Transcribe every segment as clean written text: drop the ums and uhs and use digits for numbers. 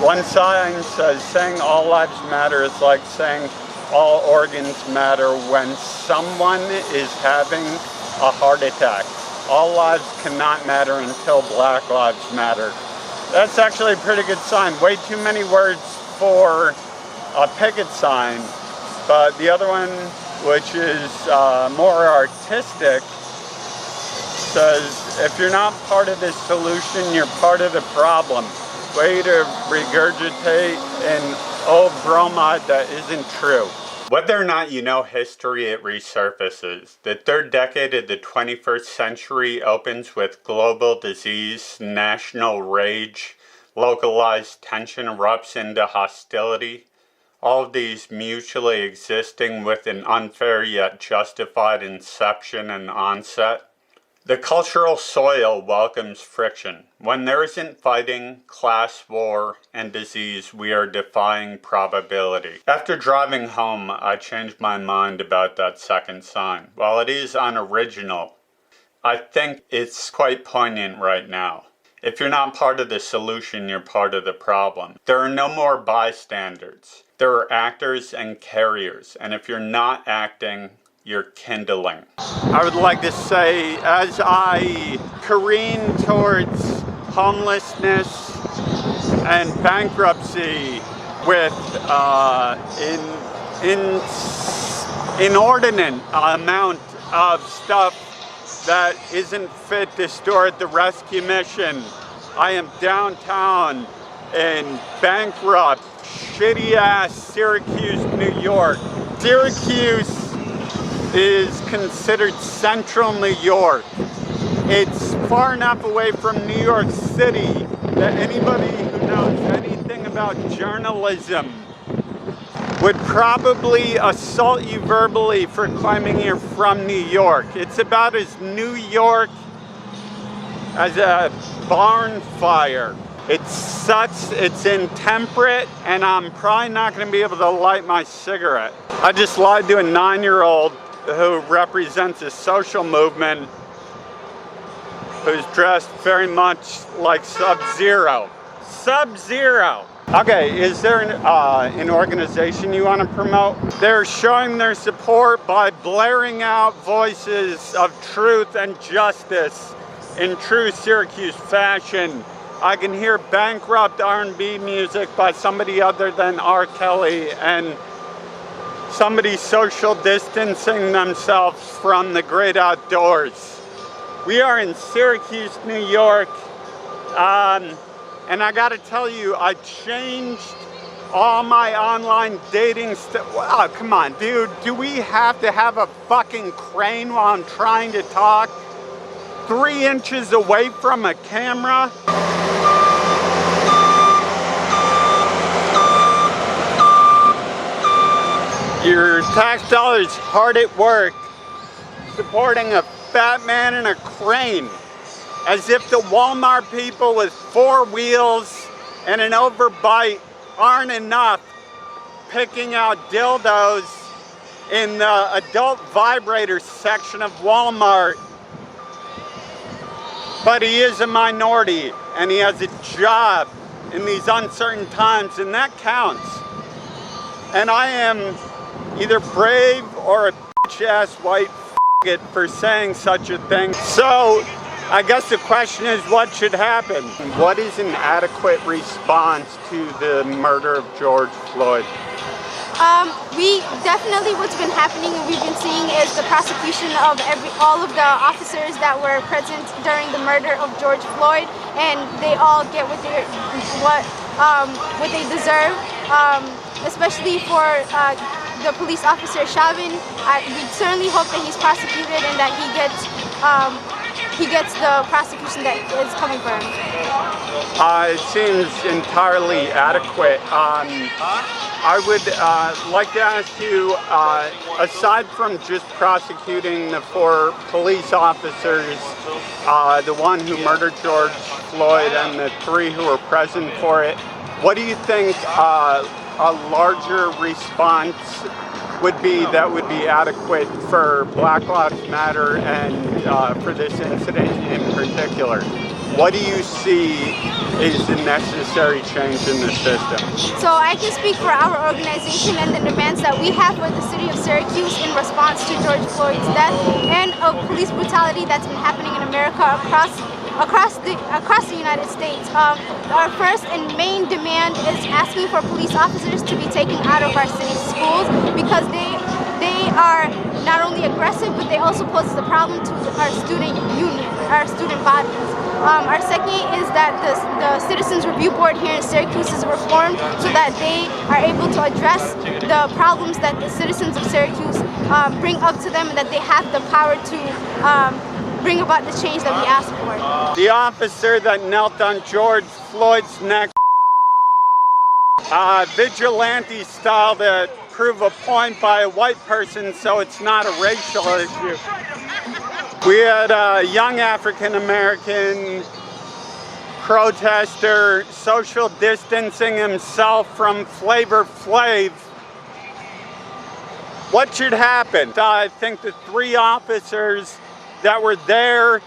One sign says saying all lives matter is like saying all organs matter when someone is having a heart attack. All lives cannot matter until Black Lives Matter. That's actually a pretty good sign. Way too many words for a picket sign. But the other one, which is more artistic, says, if you're not part of the solution, you're part of the problem. Way to regurgitate an old bromide that isn't true. Whether or not you know history, it resurfaces. The third decade of the 21st century opens with global disease, national rage, localized tension erupts into hostility. All of these mutually existing with an unfair yet justified inception and onset. The cultural soil welcomes friction. When there isn't fighting, class war, and disease, we are defying probability. After driving home, I changed my mind about that second sign. While it is unoriginal, I think it's quite poignant right now. If you're not part of the solution, you're part of the problem. There are no more bystanders. There are actors and carriers, and if you're not acting, you're kindling. I would like to say, as I careen towards homelessness and bankruptcy with inordinate amount of stuff that isn't fit to store at the rescue mission, I am downtown in bankrupt, shitty-ass Syracuse, New York. Syracuse is considered central New York. It's far enough away from New York City that anybody who knows anything about journalism would probably assault you verbally for claiming you're from New York. It's about as New York as a barn fire. It sucks, it's intemperate, and I'm probably not going to be able to light my cigarette. I just lied to a 9-year-old who represents a social movement who's dressed very much like Sub-Zero. Sub-Zero! Okay, is there an organization you want to promote? They're showing their support by blaring out voices of truth and justice in true Syracuse fashion. I can hear bankrupt R&B music by somebody other than R. Kelly and somebody social distancing themselves from the great outdoors. We are in Syracuse, New York, and I gotta tell you, I changed all my online dating stuff. Oh, come on, dude, do we have to have a fucking crane while I'm trying to talk 3 inches away from a camera? Your tax dollars hard at work supporting a fat man in a crane, as if the Walmart people with 4 wheels and an overbite aren't enough picking out dildos in the adult vibrator section of Walmart. But he is a minority and he has a job in these uncertain times, and that counts. And I am either brave or a bitch-ass white f***it for saying such a thing. So, I guess the question is, what should happen? What is an adequate response to the murder of George Floyd? We definitely, what's been happening and we've been seeing is the prosecution of all of the officers that were present during the murder of George Floyd, and they all get what they deserve, especially for the police officer CHAUVIN. We certainly hope that he's prosecuted and that he gets the prosecution that is coming for him. It seems entirely adequate. I would like to ask you, aside from just prosecuting the 4 police officers, the one who murdered George Floyd and the 3 who were present for it, what do you think a larger response would be that would be adequate for Black Lives Matter and for this incident in particular? What do you see is the necessary change in the system? So I can speak for our organization and the demands that we have for the city of Syracuse in response to George Floyd's death and of police brutality that's been happening in America across the United States. Our first and main demand is asking for police officers to be taken out of our city's schools because they are not only aggressive, but they also pose a problem to our student union, our student bodies. Our second is that the Citizens Review Board here in Syracuse is reformed so that they are able to address the problems that the citizens of Syracuse bring up to them and that they have the power to bring about the change that we ask for. The officer that knelt on George Floyd's neck, vigilante style to prove a point by a white person so it's not a racial issue. We had a young African-American protester social distancing himself from Flavor Flav. What should happen? I think the 3 officers that were there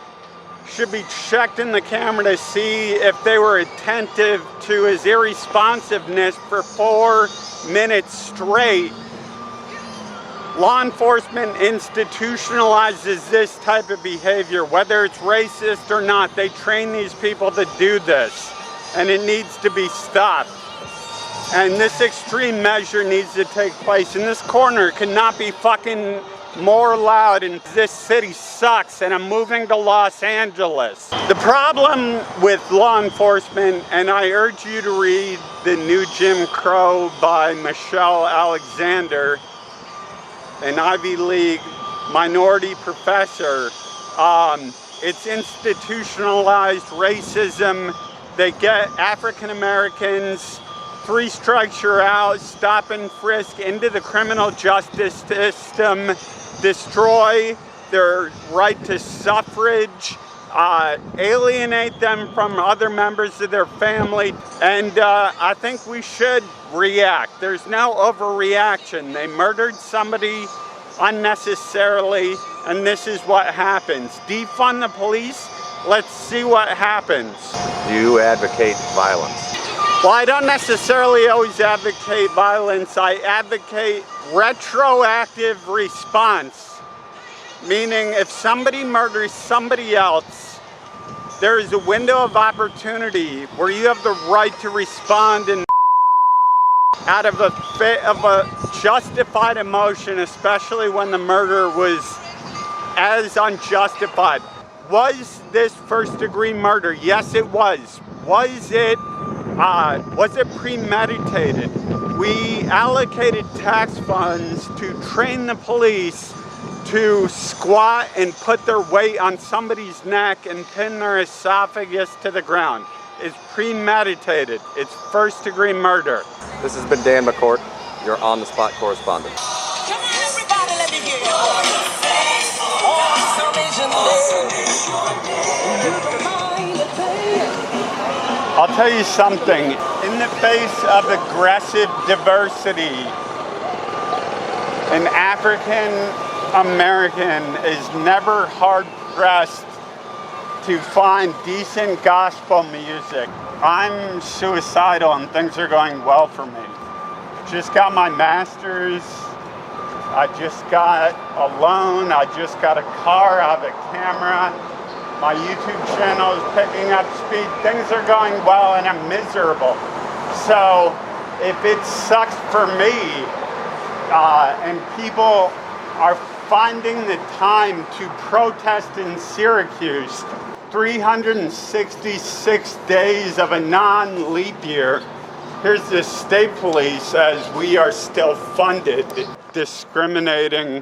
should be checked in the camera to see if they were attentive to his irresponsiveness for 4 minutes straight. Law enforcement institutionalizes this type of behavior, whether it's racist or not. They train these people to do this, and it needs to be stopped. And this extreme measure needs to take place. And this corner cannot be fucking more loud, and this city sucks, and I'm moving to Los Angeles. The problem with law enforcement, and I urge you to read The New Jim Crow by Michelle Alexander, an Ivy League minority professor. It's institutionalized racism. They get African Americans, 3 strikes you're out, stop and frisk into the criminal justice system, destroy their right to suffrage, alienate them from other members of their family, and I think we should react. There's no overreaction. They murdered somebody unnecessarily, and this is what happens. Defund the police, let's see what happens. Do you advocate violence? Well, I don't necessarily always advocate violence. I advocate retroactive response, meaning if somebody murders somebody else, there is a window of opportunity where you have the right to respond and out of a fit of a justified emotion, especially when the murder was as unjustified. Was this first-degree murder? Yes, it was. Was it premeditated? We allocated tax funds to train the police to squat and put their weight on somebody's neck and pin their esophagus to the ground. It's premeditated. It's first-degree murder. This has been Dan McCort, your on-the-spot correspondent. Come on, everybody, let me hear you. I'll tell you something. In the face of aggressive diversity, an African American is never hard-pressed to find decent gospel music. I'm suicidal and things are going well for me. Just got my master's. I just got a loan. I just got a car. I have a camera. My YouTube channel is picking up speed. Things are going well and I'm miserable. So if it sucks for me and people are finding the time to protest in Syracuse, 366 days of a non-leap year, here's the state police as we are still funded, discriminating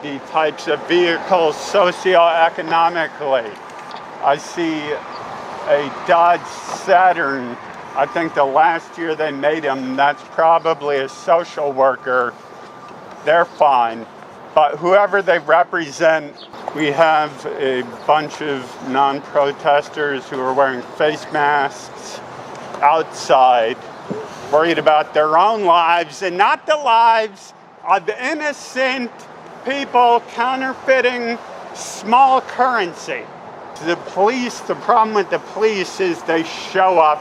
the types of vehicles socioeconomically. I see a Dodge Saturn. I think the last year they made them, that's probably a social worker. They're fine. But whoever they represent, we have a bunch of non-protesters who are wearing face masks outside, worried about their own lives and not the lives of innocent people counterfeiting small currency. the police, the problem with the police is they show up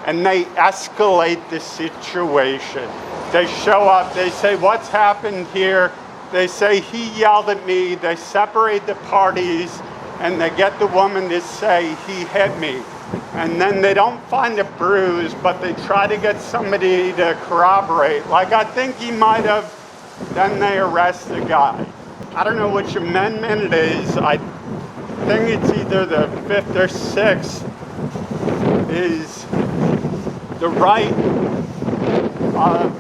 and they escalate the situation. They show up, they say, what's happened here? They say, he yelled at me. They separate the parties and they get the woman to say, he hit me. And then they don't find a bruise, but they try to get somebody to corroborate. Like, I think he might have, then they arrest the guy. I don't know which amendment it is. I think it's either the 5th or 6th, is the right of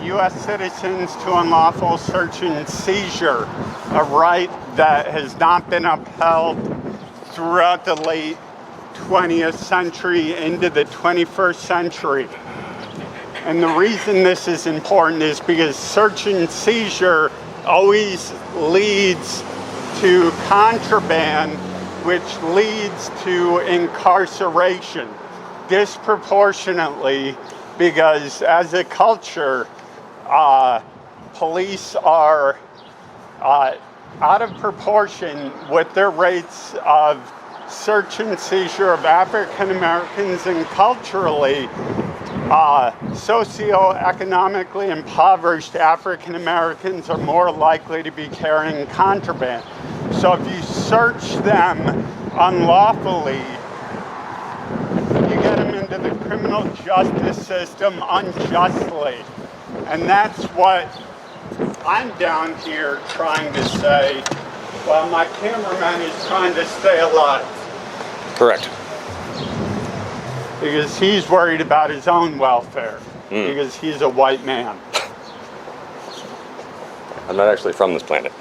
U.S. citizens to unlawful search and seizure, a right that has not been upheld throughout the late 20th century into the 21st century. And the reason this is important is because search and seizure always leads to contraband, which leads to incarceration disproportionately, because as a culture, police are out of proportion with their rates of search and seizure of African Americans, and culturally, socioeconomically impoverished African Americans are more likely to be carrying contraband. So if you search them unlawfully, you get them into the criminal justice system unjustly. And that's what I'm down here trying to say, while my cameraman is trying to stay alive. Correct. Because he's worried about his own welfare, because he's a white man. I'm not actually from this planet.